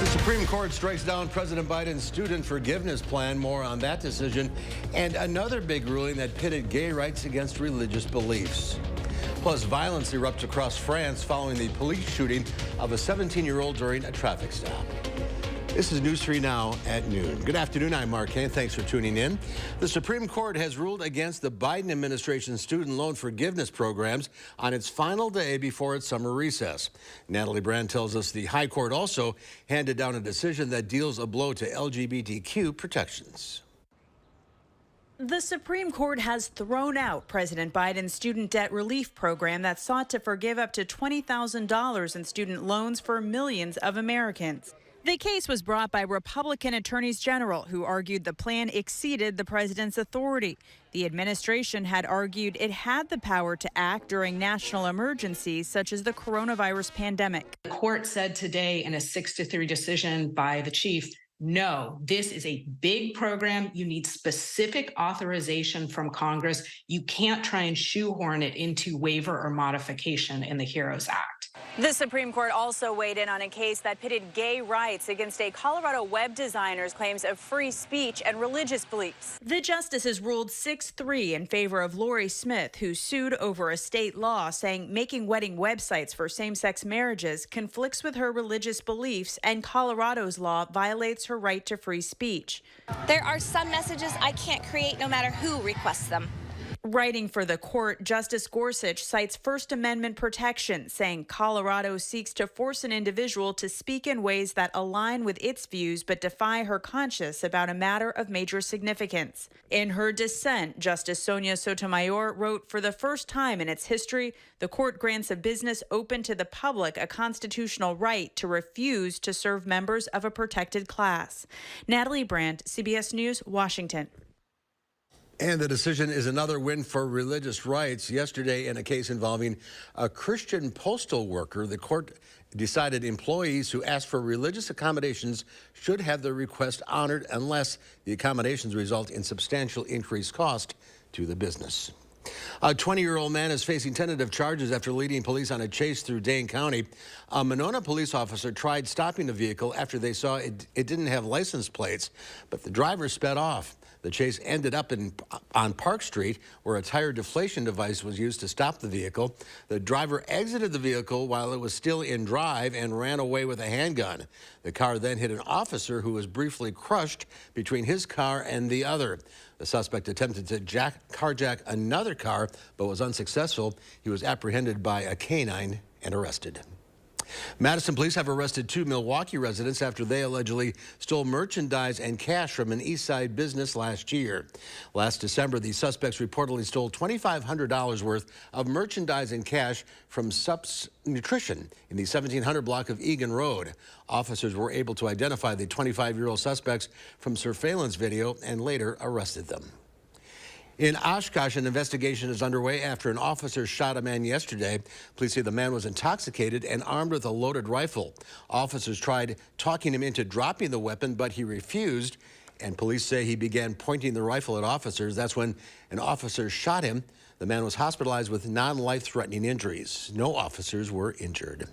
Supreme Court strikes down President Biden's student forgiveness plan. More on that decision. And another big ruling that pitted gay rights against religious beliefs. Plus, violence erupts across France following the police shooting of a 17-year-old during a traffic stop. This is News 3 Now at noon. Good afternoon, I'm Mark Kane. Thanks for tuning in. The Supreme Court has ruled against the Biden administration's student loan forgiveness programs on its final day before its summer recess. Natalie Brand tells us the High Court also handed down a decision that deals a blow to LGBTQ protections. The Supreme Court has thrown out President Biden's student debt relief program that sought to forgive up to $20,000 in student loans for millions of Americans. The case was brought by Republican attorneys general who argued the plan exceeded the president's authority. The administration had argued it had the power to act during national emergencies such as the coronavirus pandemic. The court said today in a 6-3 decision by the chief, no, this is a big program. You need specific authorization from Congress. You can't try and shoehorn it into waiver or modification in the HEROES Act. The Supreme Court also weighed in on a case that pitted gay rights against a Colorado web designer's claims of free speech and religious beliefs. The justices ruled 6-3 in favor of Lori Smith, who sued over a state law saying making wedding websites for same-sex marriages conflicts with her religious beliefs and Colorado's law violates her right to free speech. There are some messages I can't create no matter who requests them. Writing for the court, Justice Gorsuch cites First Amendment protection, saying Colorado seeks to force an individual to speak in ways that align with its views but defy her conscience about a matter of major significance. In her dissent, Justice Sonia Sotomayor wrote, for the first time in its history, the court grants a business open to the public a constitutional right to refuse to serve members of a protected class. Natalie Brandt, CBS News, Washington. And the decision is another win for religious rights. Yesterday, in a case involving a Christian postal worker, the court decided employees who ask for religious accommodations should have their request honored unless the accommodations result in substantial increased cost to the business. A 20-year-old man is facing tentative charges after leading police on a chase through Dane County. A Monona police officer tried stopping the vehicle after they saw it didn't have license plates, but the driver sped off. The chase ended up on Park Street, where a tire deflation device was used to stop the vehicle. The driver exited the vehicle while it was still in drive and ran away with a handgun. The car then hit an officer who was briefly crushed between his car and the other. The suspect attempted to carjack another car, but was unsuccessful. He was apprehended by a canine and arrested. Madison police have arrested 2 Milwaukee residents after they allegedly stole merchandise and cash from an East Side business last year. Last December, the suspects reportedly stole $2,500 worth of merchandise and cash from Sup's Nutrition in the 1700 block of Egan Road. Officers were able to identify the 25-year-old suspects from surveillance video and later arrested them. In Oshkosh, an investigation is underway after an officer shot a man yesterday. Police say the man was intoxicated and armed with a loaded rifle. Officers tried talking him into dropping the weapon, but he refused, and police say he began pointing the rifle at officers. That's when an officer shot him. The man was hospitalized with non-life-threatening injuries. No officers were injured.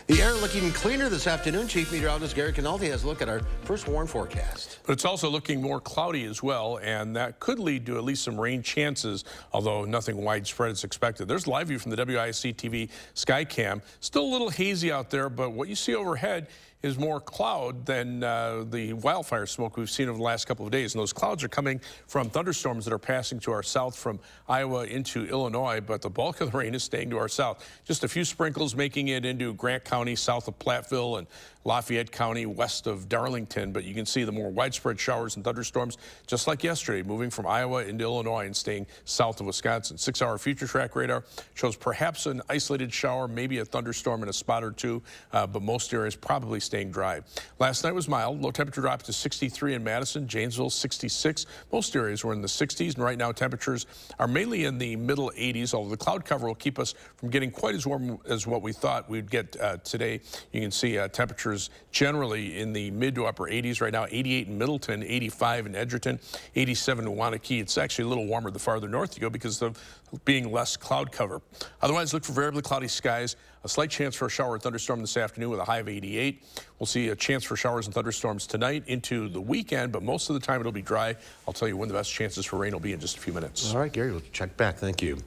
The air looking cleaner this afternoon. Chief Meteorologist Gary Canaldi has a look at our first warn forecast. But it's also looking more cloudy as well, and that could lead to at least some rain chances, although nothing widespread is expected. There's live view from the WISC-TV Skycam. Still a little hazy out there, but what you see overhead is more cloud than the wildfire smoke we've seen over the last couple of days. And those clouds are coming from thunderstorms that are passing to our south from Iowa into Illinois, but the bulk of the rain is staying to our south. Just a few sprinkles making it into Grant County, south of Platteville, and Lafayette County, west of Darlington. But you can see the more widespread showers and thunderstorms, just like yesterday, moving from Iowa into Illinois and staying south of Wisconsin. 6-hour future track radar shows perhaps an isolated shower, maybe a thunderstorm in a spot or two, but most areas probably staying dry. Last night was mild. Low temperature dropped to 63 in Madison, Janesville 66. Most areas were in the 60s, and right now temperatures are mainly in the middle 80s, although the cloud cover will keep us from getting quite as warm as what we thought we'd get today. You can see temperatures generally in the mid to upper 80s right now, 88 in Middleton, 85 in Edgerton, 87 in Waunakee. It's actually a little warmer the farther north you go because of being less cloud cover. Otherwise, look for variably cloudy skies. A slight chance for a shower or thunderstorm this afternoon with a high of 88. We'll We'll see a chance for showers and thunderstorms tonight into the weekend, but most of the time it'll be dry. I'll tell you when the best chances for rain will be in just a few minutes. All right, Gary, we'll check back. Thank you.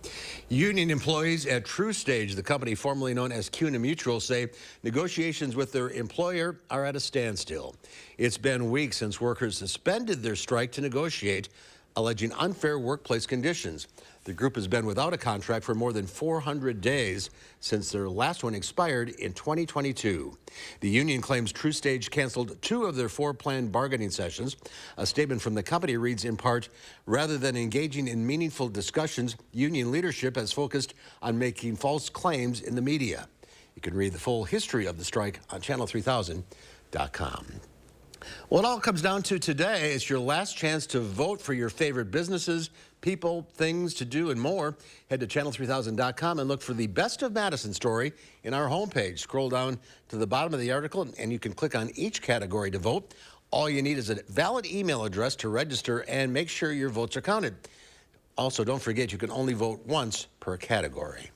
Union employees at TruStage, the company formerly known as CUNA Mutual, say negotiations with their employer are at a standstill. It's been weeks since workers suspended their strike to negotiate, alleging unfair workplace conditions. The group has been without a contract for more than 400 days since their last one expired in 2022. The union claims TruStage canceled 2 of their 4 planned bargaining sessions. A statement from the company reads in part, rather than engaging in meaningful discussions, union leadership has focused on making false claims in the media. You can read the full history of the strike on channel3000.com. Well, it all comes down to today. It's your last chance to vote for your favorite businesses, people, things to do, and more. Head to channel3000.com and look for the Best of Madison story in our homepage. Scroll down to the bottom of the article, and you can click on each category to vote. All you need is a valid email address to register and make sure your votes are counted. Also, don't forget you can only vote once per category.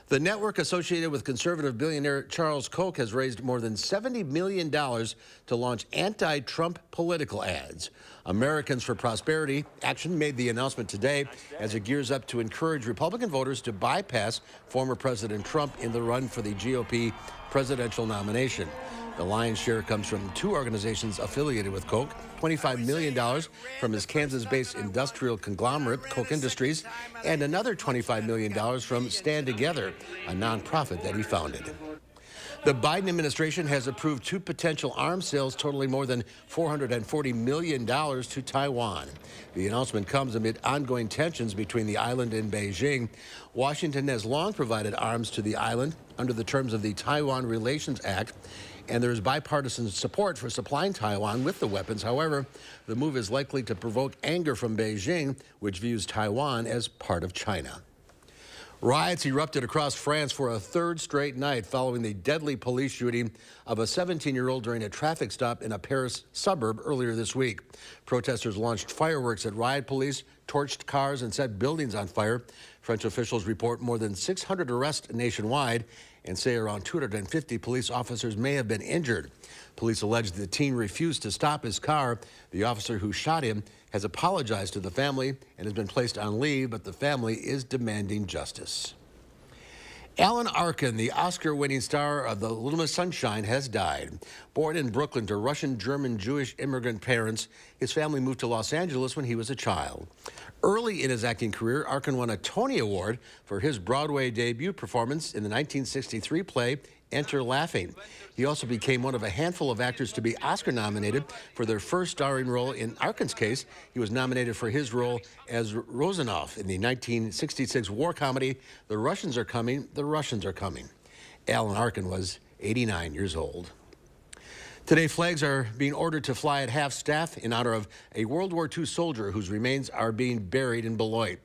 The network associated with conservative billionaire Charles Koch has raised more than $70 million to launch anti-Trump political ads. Americans for Prosperity Action made the announcement today as it gears up to encourage Republican voters to bypass former President Trump in the run for the GOP presidential nomination. The lion's share comes from 2 organizations affiliated with Koch, $25 million from his Kansas-based industrial conglomerate, Koch Industries, and another $25 million from Stand Together, a nonprofit that he founded. The Biden administration has approved 2 potential arms sales totaling more than $440 million to Taiwan. The announcement comes amid ongoing tensions between the island and Beijing. Washington has long provided arms to the island under the terms of the Taiwan Relations Act, and there is bipartisan support for supplying Taiwan with the weapons. However, the move is likely to provoke anger from Beijing, which views Taiwan as part of China. Riots erupted across France for a 3rd straight night following the deadly police shooting of a 17-year-old during a traffic stop in a Paris suburb earlier this week. Protesters launched fireworks at riot police, torched cars, and set buildings on fire. French officials report more than 600 arrests nationwide and say around 250 police officers may have been injured. Police allege the teen refused to stop his car. The officer who shot him has apologized to the family and has been placed on leave, but the family is demanding justice. Alan Arkin, the Oscar-winning star of The Little Miss Sunshine, has died. Born in Brooklyn to Russian, German, Jewish immigrant parents, his family moved to Los Angeles when he was a child. Early in his acting career, Arkin won a Tony Award for his Broadway debut performance in the 1963 play Enter Laughing. He also became one of a handful of actors to be Oscar nominated for their first starring role. In Arkin's case, he was nominated for his role as Rozanov in the 1966 war comedy The Russians Are Coming, The Russians Are Coming. Alan Arkin was 89 years old. Today, flags are being ordered to fly at half-staff in honor of a World War II soldier whose remains are being buried in Beloit.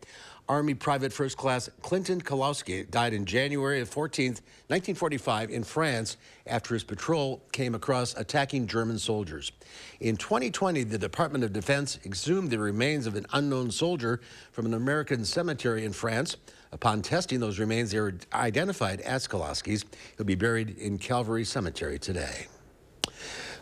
Army Private First Class Clinton Kolowski died in January 14th, 1945 in France after his patrol came across attacking German soldiers. In 2020, the Department of Defense exhumed the remains of an unknown soldier from an American cemetery in France. Upon testing those remains, they were identified as Kolowski's. He'll be buried in Calvary Cemetery today.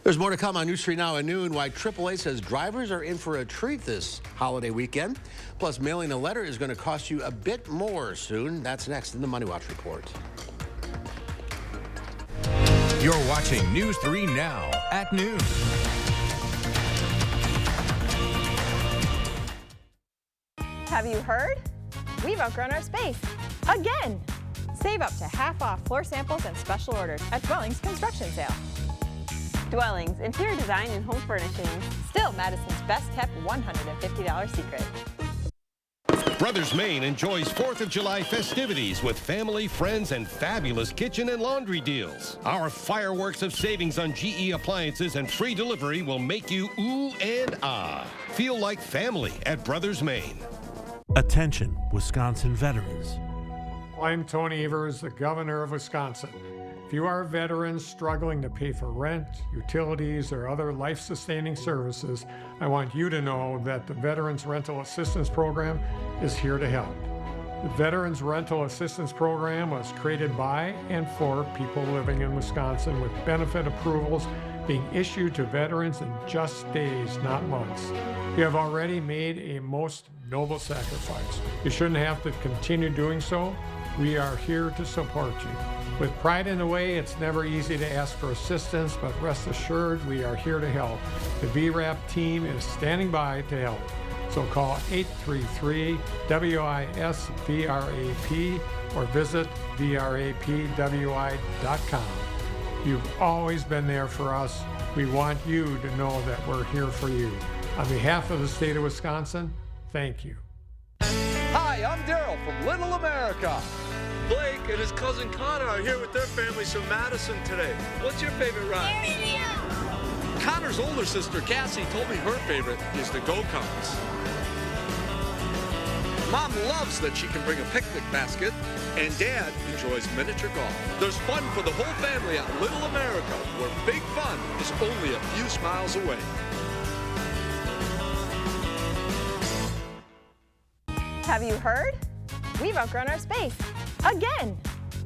There's more to come on News 3 Now at noon. Why AAA says drivers are in for a treat this holiday weekend. Plus, mailing a letter is going to cost you a bit more soon. That's next in the Money Watch Report. You're watching News 3 Now at noon. Have you heard? We've outgrown our space. Again! Save up to half off floor samples and special orders at Dwellings Construction Sale. Dwellings, interior design and home furnishings. Still Madison's best kept $150 secret. Brothers Maine enjoys 4th of July festivities with family, friends, and fabulous kitchen and laundry deals. Our fireworks of savings on GE appliances and free delivery will make you ooh and ah. Feel like family at Brothers Maine. Attention, Wisconsin veterans. I'm Tony Evers, the governor of Wisconsin. If you are a veteran struggling to pay for rent, utilities, or other life-sustaining services, I want you to know that the Veterans Rental Assistance Program is here to help. The Veterans Rental Assistance Program was created by and for people living in Wisconsin, with benefit approvals being issued to veterans in just days, not months. You have already made a most noble sacrifice. You shouldn't have to continue doing so. We are here to support you. With pride in the way, it's never easy to ask for assistance, but rest assured we are here to help. The VRAP team is standing by to help. So call 833-WISC-VRAP or visit vrapwi.com. You've always been there for us. We want you to know that we're here for you. On behalf of the state of Wisconsin, thank you. Hi, I'm Daryl from Little America. Blake and his cousin Connor are here with their families from Madison today. What's your favorite ride? Connor's older sister, Cassie, told me her favorite is the go-karts. Mom loves that she can bring a picnic basket, and Dad enjoys miniature golf. There's fun for the whole family at Little America, where big fun is only a few miles away. Have you heard? We've outgrown our space. Again!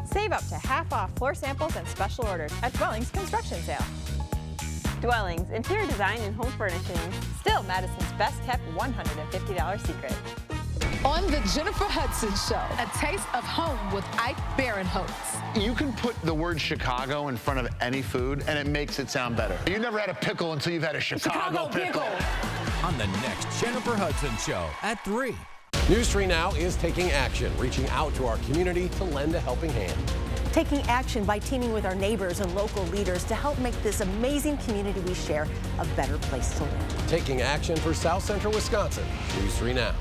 Save up to half off floor samples and special orders at Dwellings Construction Sale. Dwellings, interior design and home furnishings. Still Madison's best kept $150 secret. On the Jennifer Hudson Show, a taste of home with Ike Barinholtz. You can put the word Chicago in front of any food, and it makes it sound better. You never had a pickle until you've had a Chicago pickle. On the next Jennifer Hudson Show at 3. News 3 Now is taking action, reaching out to our community to lend a helping hand. Taking action by teaming with our neighbors and local leaders to help make this amazing community we share a better place to live. Taking action for South Central Wisconsin. News 3 Now.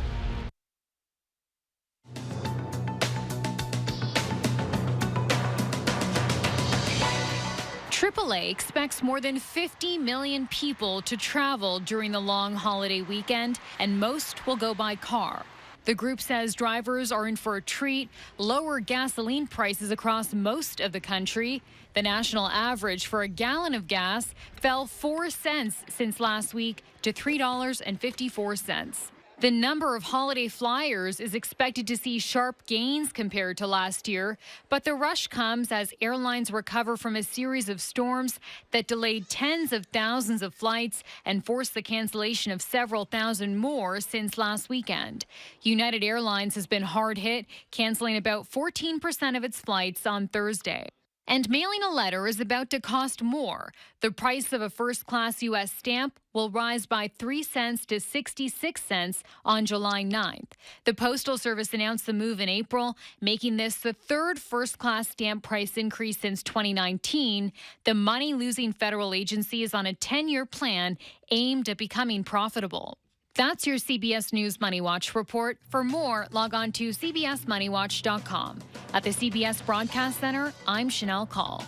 AAA expects more than 50 million people to travel during the long holiday weekend, and most will go by car. The group says drivers are in for a treat. Lower gasoline prices across most of the country. The national average for a gallon of gas fell 4 cents since last week to $3.54. The number of holiday flyers is expected to see sharp gains compared to last year, but the rush comes as airlines recover from a series of storms that delayed tens of thousands of flights and forced the cancellation of several thousand more since last weekend. United Airlines has been hard hit, canceling about 14% of its flights on Thursday. And mailing a letter is about to cost more. The price of a first-class U.S. stamp will rise by 3 cents to 66 cents on July 9th. The Postal Service announced the move in April, making this the third first-class stamp price increase since 2019. The money-losing federal agency is on a 10-year plan aimed at becoming profitable. That's your CBS News Money Watch report. For more, log on to cbsmoneywatch.com. At the CBS Broadcast Center, I'm Chanel Call.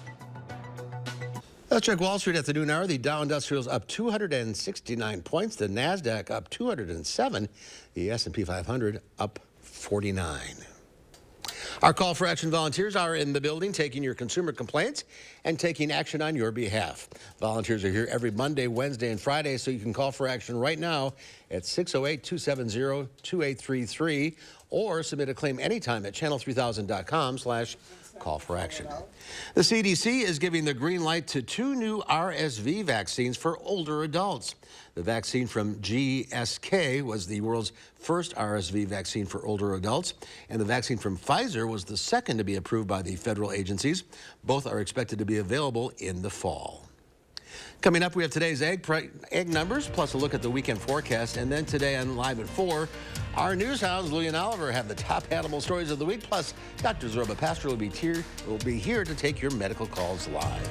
Let's check Wall Street at the noon hour. The Dow Industrials up 269 points. The NASDAQ up 207. The S&P 500 up 49. Our call for action volunteers are in the building taking your consumer complaints and taking action on your behalf. Volunteers are here every Monday, Wednesday, and Friday, so you can call for action right now at 608-270-2833 or submit a claim anytime at channel3000.com/call for action. The CDC is giving the green light to 2 new RSV vaccines for older adults. The vaccine from GSK was the world's first RSV vaccine for older adults, and the vaccine from Pfizer was the second to be approved by the federal agencies. Both are expected to be available in the fall. Coming up, we have today's egg numbers, plus a look at the weekend forecast. And then today on Live at 4, our news hounds, Louie and Oliver, have the top animal stories of the week. Plus, Dr. Zorba Pastor will be here to take your medical calls live.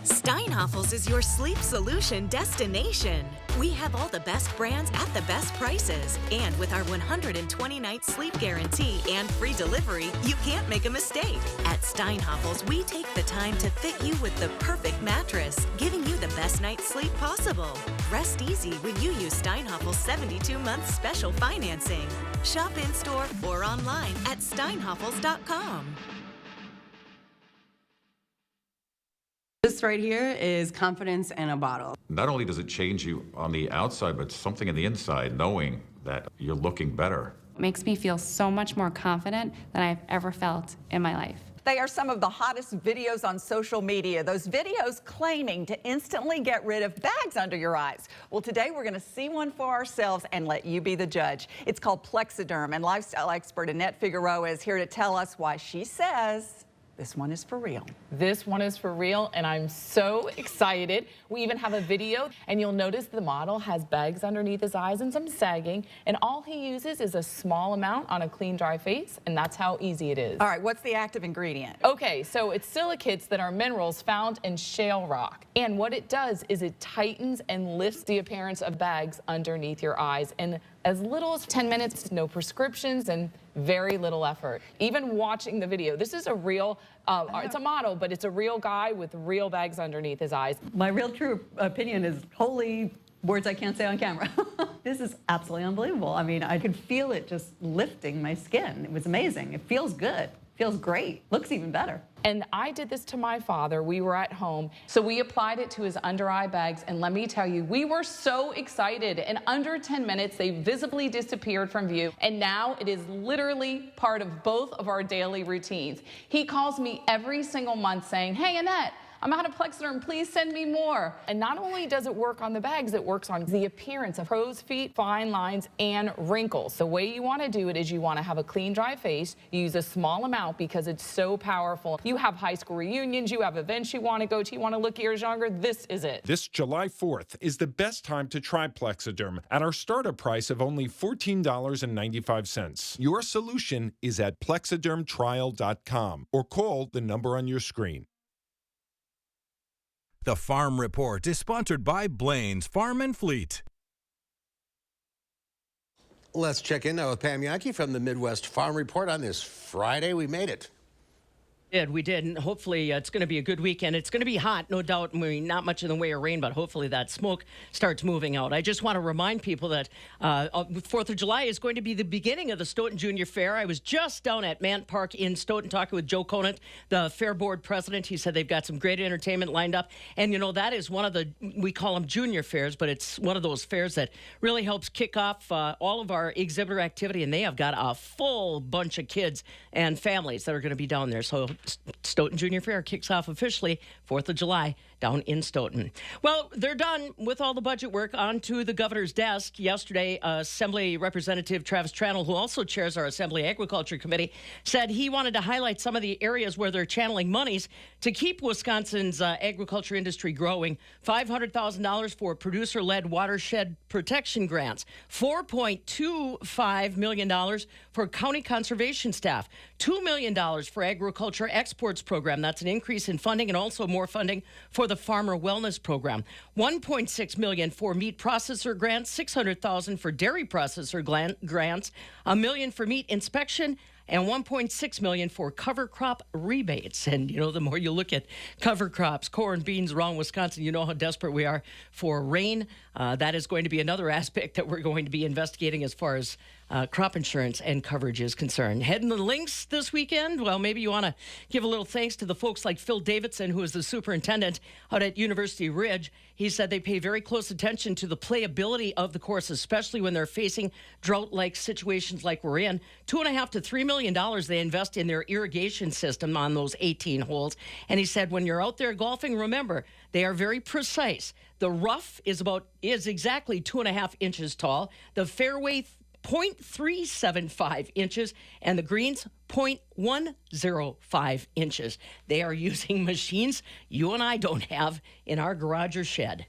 Steinhafels is your sleep solution destination. We have all the best brands at the best prices. And with our 120-night sleep guarantee and free delivery, you can't make a mistake. At Steinhafels, we take the time to fit you with the perfect mattress, giving you the best night's sleep possible. Rest easy when you use Steinhafels' 72-month special financing. Shop in-store or online at steinhafels.com. This This right here is confidence in a bottle. Not only does it change you on the outside, but something in the inside, knowing that you're looking better. It makes me feel so much more confident than I've ever felt in my life. They are some of the hottest videos on social media. Those videos claiming to instantly get rid of bags under your eyes. Well, today we're going to see one for ourselves and let you be the judge. It's called Plexiderm, and lifestyle expert Annette Figueroa is here to tell us why she says this one is for real. This one is for real, and I'm so excited. We even have a video, and you'll notice the model has bags underneath his eyes and some sagging, and all he uses is a small amount on a clean, dry face, and that's how easy it is. All right, what's the active ingredient? Okay, so it's silicates that are minerals found in shale rock, and what it does is it tightens and lifts the appearance of bags underneath your eyes in as little as 10 minutes, no prescriptions, and very little effort. Even watching the video, this is a real, it's a model, but it's a real guy with real bags underneath his eyes. My real true opinion is holy words I can't say on camera. This is absolutely unbelievable. I mean, I could feel it just lifting my skin. It was amazing. It feels good. Feels great. Looks even better. And I did this to my father. We were at home, so we applied it to his under eye bags, and let me tell you, we were so excited. In under 10 minutes, they visibly disappeared from view, and now it is literally part of both of our daily routines. He calls me every single month saying, "Hey, Annette, I'm out of Plexiderm, please send me more." And not only does it work on the bags, it works on the appearance of crow's feet, fine lines, and wrinkles. The way you want to do it is you want to have a clean, dry face. You use a small amount because it's so powerful. You have high school reunions, you have events you want to go to, you want to look years younger, this is it. This July 4th is the best time to try Plexiderm at our startup price of only $14.95. Your solution is at plexidermtrial.com or call the number on your screen. The Farm Report is sponsored by Blaine's Farm and Fleet. Let's check in now with Pam Yankee from the Midwest Farm Report on this Friday. We made it. We did, and hopefully it's going to be a good weekend. It's going to be hot, no doubt. I mean, not much in the way of rain, but hopefully that smoke starts moving out. I just want to remind people that 4th of July is going to be the beginning of the Stoughton Junior Fair. I was just down at Mant Park in Stoughton talking with Joe Conant, the Fair Board president. He said they've got some great entertainment lined up. And, you know, that is one of the, we call them junior fairs, but it's one of those fairs that really helps kick off all of our exhibitor activity. And they have got a full bunch of kids and families that are going to be down there. So Stoughton Junior Fair kicks off officially 4th of July down in Stoughton. Well, they're done with all the budget work. On to the governor's desk. Yesterday, Assembly Representative Travis Tranel, who also chairs our Assembly Agriculture Committee, said he wanted to highlight some of the areas where they're channeling monies to keep Wisconsin's agriculture industry growing. $500,000 for producer-led watershed protection grants. $4.25 million for county conservation staff. $2 million for agriculture exports program. That's an increase in funding and also more funding for the Farmer Wellness Program. $1.6 million for meat processor grants, $600,000 for dairy processor grants, $1 million for meat inspection, and $1.6 million for cover crop rebates. And, you know, the more you look at cover crops, corn, beans around Wisconsin, you know how desperate we are for rain. That is going to be another aspect that we're going to be investigating as far as crop insurance and coverage is concerned. Heading to the links this weekend, well, maybe you want to give a little thanks to the folks like Phil Davidson, who is the superintendent out at University Ridge. He said they pay very close attention to the playability of the course, especially when they're facing drought-like situations like we're in. $2.5 to $3 million they invest in their irrigation system on those 18 holes. And he said, when you're out there golfing, remember, they are very precise. The rough is exactly 2.5 inches tall. The fairway 0.375 inches, and the greens 0.105 inches. They are using machines you and I don't have in our garage or shed.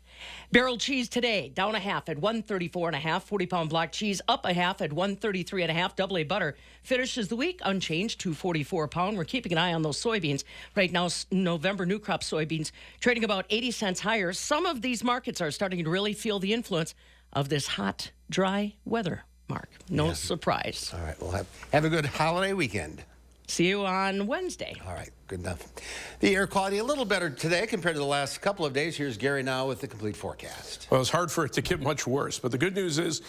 Barrel cheese today, down a half at $134.5. 40-pound block cheese up a half at $133.5. Double A butter finishes the week unchanged, $244 a pound. We're keeping an eye on those soybeans. Right now, November new crop soybeans trading about 80 cents higher. Some of these markets are starting to really feel the influence of this hot, dry weather. Mark, no surprise. All right, well, have a good holiday weekend. See you on Wednesday. All right. Good enough. The air quality a little better today compared to the last couple of days. Here's Gary now with the complete forecast. Well, it's hard for it to get much worse, but the good news is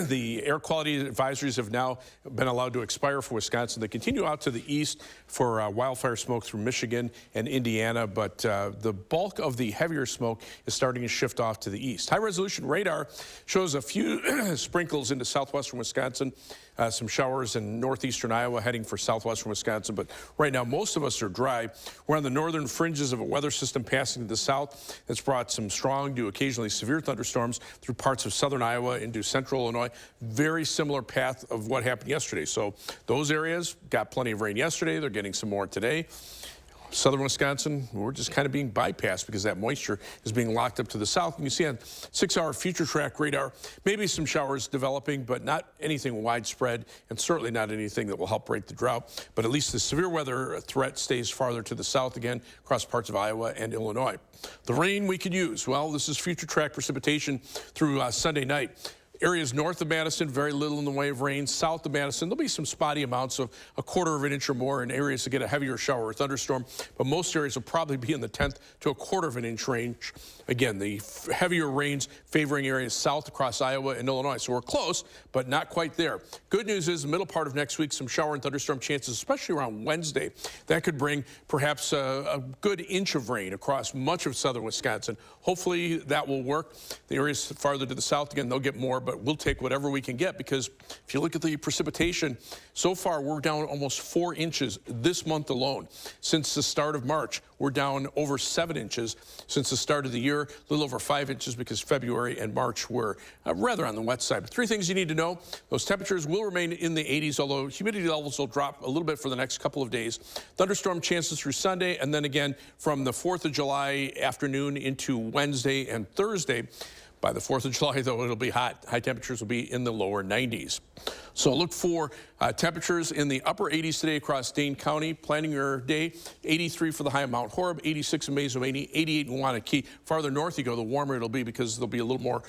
the air quality advisories have now been allowed to expire for Wisconsin. They continue out to the east for wildfire smoke through Michigan and Indiana, but the bulk of the heavier smoke is starting to shift off to the east. High-resolution radar shows a few sprinkles into southwestern Wisconsin, some showers in northeastern Iowa heading for southwestern Wisconsin, but right now most of us are dry. We're on the northern fringes of a weather system passing to the south. It's brought some strong to occasionally severe thunderstorms through parts of southern Iowa into central Illinois. Very similar path of what happened yesterday. So those areas got plenty of rain yesterday. They're getting some more today. Southern Wisconsin, we're just kind of being bypassed because that moisture is being locked up to the south. And you see on 6-hour future track radar, maybe some showers developing, but not anything widespread, and certainly not anything that will help break the drought. But at least the severe weather threat stays farther to the south again across parts of Iowa and Illinois. The rain we could use, well, this is future track precipitation through Sunday night. Areas north of Madison, very little in the way of rain. South of Madison, there'll be some spotty amounts of 1/4 of an inch or more in areas that get a heavier shower or thunderstorm, but most areas will probably be in the 1/10 to 1/4 of an inch range. Again, the heavier rains favoring areas south across Iowa and Illinois, so we're close, but not quite there. Good news is the middle part of next week, some shower and thunderstorm chances, especially around Wednesday. That could bring perhaps a good inch of rain across much of southern Wisconsin. Hopefully that will work. The areas farther to the south, again, they'll get more, but we'll take whatever we can get, because if you look at the precipitation, so far we're down almost 4 inches this month alone. Since the start of March, we're down over 7 inches. Since the start of the year, a little over 5 inches, because February and March were rather on the wet side. But 3 things you need to know. Those temperatures will remain in the 80s, although humidity levels will drop a little bit for the next couple of days. Thunderstorm chances through Sunday, and then again from the 4th of July afternoon into Wednesday and Thursday. By the 4th of July, though, it'll be hot. High temperatures will be in the lower 90s. So look for temperatures in the upper 80s today across Dane County. Planning your day, 83 for the high of Mount Horeb, 86 in Mazomanie, 88 in Wanakee. Farther north you go, the warmer it'll be, because there'll be a little more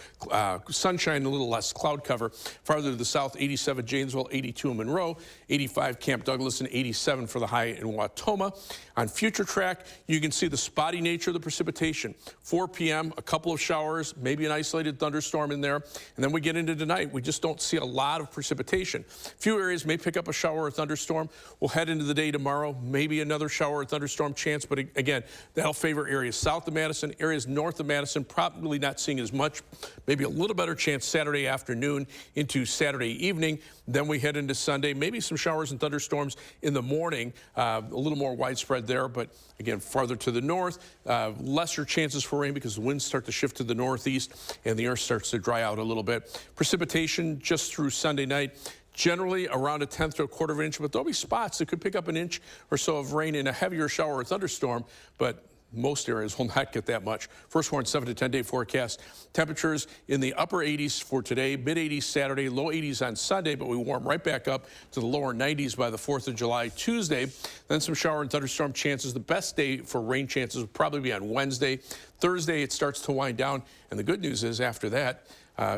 sunshine, a little less cloud cover. Farther to the south, 87 Janesville, 82 in Monroe, 85 Camp Douglas, and 87 for the high in Watoma. On future track, you can see the spotty nature of the precipitation. 4 p.m., a couple of showers, maybe an isolated thunderstorm in there. And then we get into tonight, we just don't see a lot of precipitation. Few areas may pick up a shower or thunderstorm. We'll head into the day tomorrow, maybe another shower or thunderstorm chance, but again, that'll favor areas south of Madison, areas north of Madison, probably not seeing as much. Maybe a little better chance Saturday afternoon into Saturday evening. Then we head into Sunday, maybe some showers and thunderstorms in the morning, a little more widespread there, but again, farther to the north, lesser chances for rain because the winds start to shift to the northeast and the earth starts to dry out a little bit. Precipitation just through Sunday night, generally around a 1/10 to 1/4 of an inch, but there'll be spots that could pick up an inch or so of rain in a heavier shower or thunderstorm, but most areas will not get that much. First warn 7 to 10 day forecast. Temperatures in the upper 80s for today, mid 80s Saturday, low 80s on Sunday, but we warm right back up to the lower 90s by the 4th of July Tuesday. Then some shower and thunderstorm chances. The best day for rain chances will probably be on Wednesday. Thursday it starts to wind down, and the good news is after that,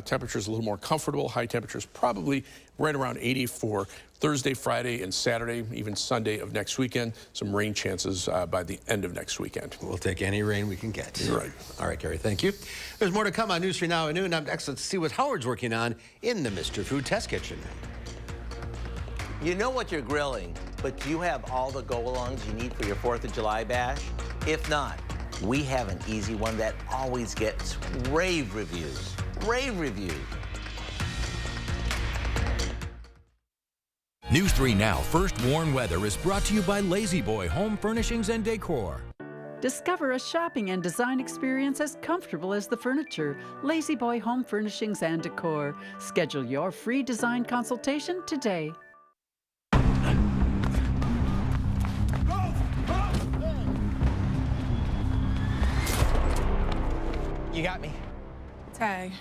temperatures a little more comfortable. High temperatures probably right around 80 for Thursday, Friday, and Saturday, even Sunday of next weekend. Some rain chances by the end of next weekend. We'll take any rain we can get. You're right. All right, Gary, thank you. There's more to come on News 3 Now at noon. Up next, let's see what Howard's working on in the Mr. Food Test Kitchen. You know what you're grilling, but do you have all the go-alongs you need for your 4th of July bash? If not, we have an easy one that always gets rave reviews. Rave reviews. News 3 Now First Warn Weather is brought to you by Lazy Boy Home Furnishings and Decor. Discover a shopping and design experience as comfortable as the furniture. Lazy Boy Home Furnishings and Decor. Schedule your free design consultation today. You got me. Tag.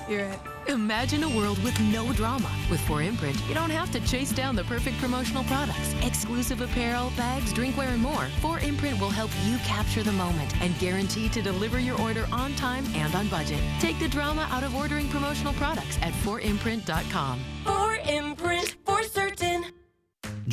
You're it. Imagine a world with no drama. With 4imprint, you don't have to chase down the perfect promotional products. Exclusive apparel, bags, drinkware, and more. 4imprint will help you capture the moment and guarantee to deliver your order on time and on budget. Take the drama out of ordering promotional products at 4imprint.com. 4imprint, for certain.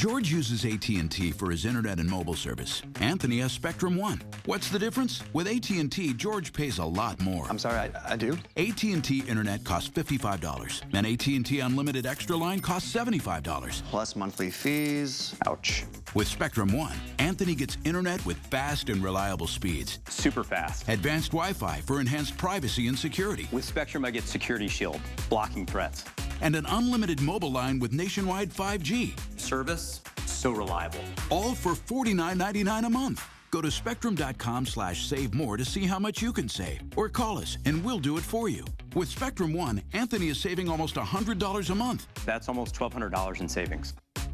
George uses AT&T for his internet and mobile service. Anthony has Spectrum One. What's the difference? With AT&T, George pays a lot more. I'm sorry, I do? AT&T Internet costs $55, and AT&T Unlimited Extra Line costs $75. Plus monthly fees. Ouch. With Spectrum One, Anthony gets internet with fast and reliable speeds. Super fast. Advanced Wi-Fi for enhanced privacy and security. With Spectrum, I get Security Shield, blocking threats. And an unlimited mobile line with nationwide 5G. Service, so reliable. All for $49.99 a month. Go to spectrum.com/save more to see how much you can save. Or call us and we'll do it for you. With Spectrum One, Anthony is saving almost $100 a month. That's almost $1,200 in savings.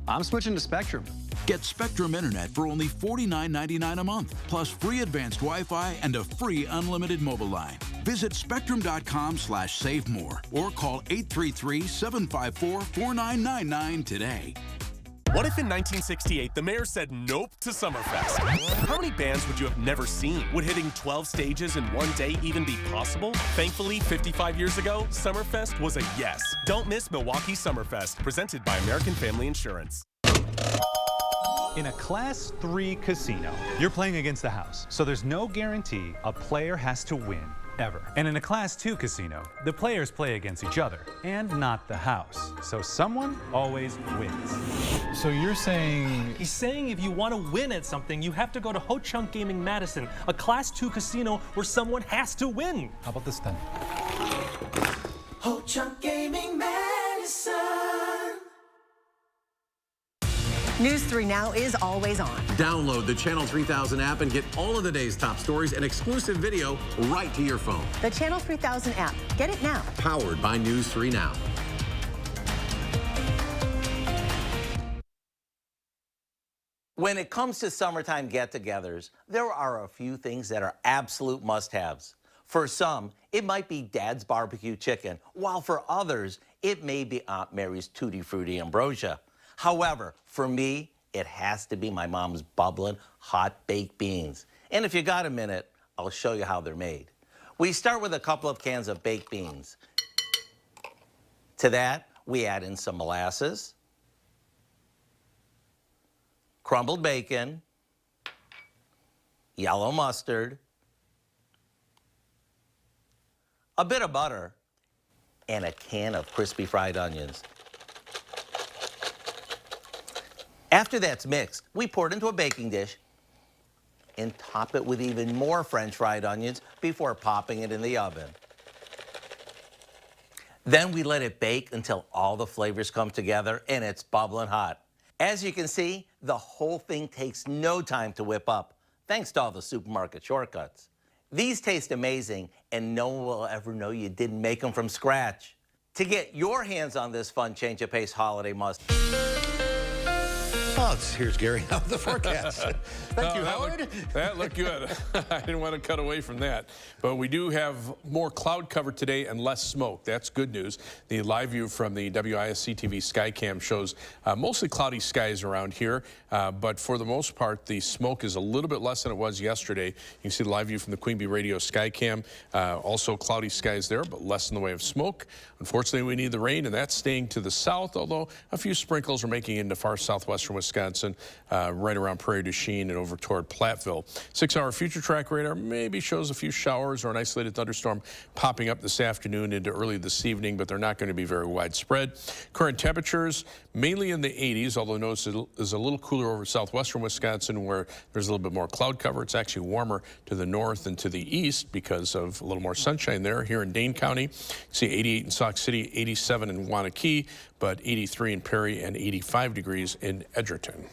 I'm switching to Spectrum. Get Spectrum Internet for only $49.99 a month, plus free advanced Wi-Fi and a free unlimited mobile line. Visit spectrum.com/save more or call 833-754-4999 today. What if in 1968 the mayor said nope to Summerfest? How many bands would you have never seen? Would hitting 12 stages in one day even be possible? Thankfully, 55 years ago, Summerfest was a yes. Don't miss Milwaukee Summerfest, presented by American Family Insurance. In a Class 3 casino, you're playing against the house, so there's no guarantee a player has to win, ever. And in a Class 2 casino, the players play against each other, and not the house. So someone always wins. So you're saying... He's saying if you want to win at something, you have to go to Ho Chunk Gaming Madison, a Class 2 casino where someone has to win. How about this then? Ho Chunk Gaming Madison. News 3 Now is always on. Download the Channel 3000 app and get all of the day's top stories and exclusive video right to your phone. The Channel 3000 app. Get it now. Powered by News 3 Now. When it comes to summertime get-togethers, there are a few things that are absolute must-haves. For some, it might be Dad's barbecue chicken, while for others, it may be Aunt Mary's Tutti Frutti ambrosia. However, for me, it has to be my mom's bubbling hot baked beans. And if you got a minute, I'll show you how they're made. We start with a couple of cans of baked beans. To that, we add in some molasses, crumbled bacon, yellow mustard, a bit of butter, and a can of crispy fried onions. After that's mixed, we pour it into a baking dish and top it with even more French fried onions before popping it in the oven. Then we let it bake until all the flavors come together and it's bubbling hot. As you can see, the whole thing takes no time to whip up, thanks to all the supermarket shortcuts. These taste amazing, and no one will ever know you didn't make them from scratch. To get your hands on this fun change of pace holiday must. Oh, here's Gary on the forecast. Thank you, Howard. That looked good. I didn't want to cut away from that. But we do have more cloud cover today and less smoke. That's good news. The live view from the WISC-TV Skycam shows mostly cloudy skies around here. But for the most part, the smoke is a little bit less than it was yesterday. You can see the live view from the Queen Bee Radio Skycam. Also cloudy skies there, but less in the way of smoke. Unfortunately, we need the rain, and that's staying to the south, although a few sprinkles are making it into far southwestern Wisconsin, right around Prairie du Chien and over toward Platteville. 6-hour future track radar maybe shows a few showers or an isolated thunderstorm popping up this afternoon into early this evening, but they're not going to be very widespread. Current temperatures mainly in the 80s, although notice it is a little cooler over southwestern Wisconsin where there's a little bit more cloud cover. It's actually warmer to the north and to the east because of a little more sunshine there. Here in Dane County, you see 88 in Sauk City, 87 in Waunakee, but 83 in Perry and 85 degrees in Edgerton.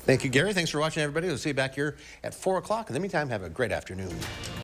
Thank you, Gary. Thanks for watching, everybody. We'll see you back here at 4 o'clock. In the meantime, have a great afternoon.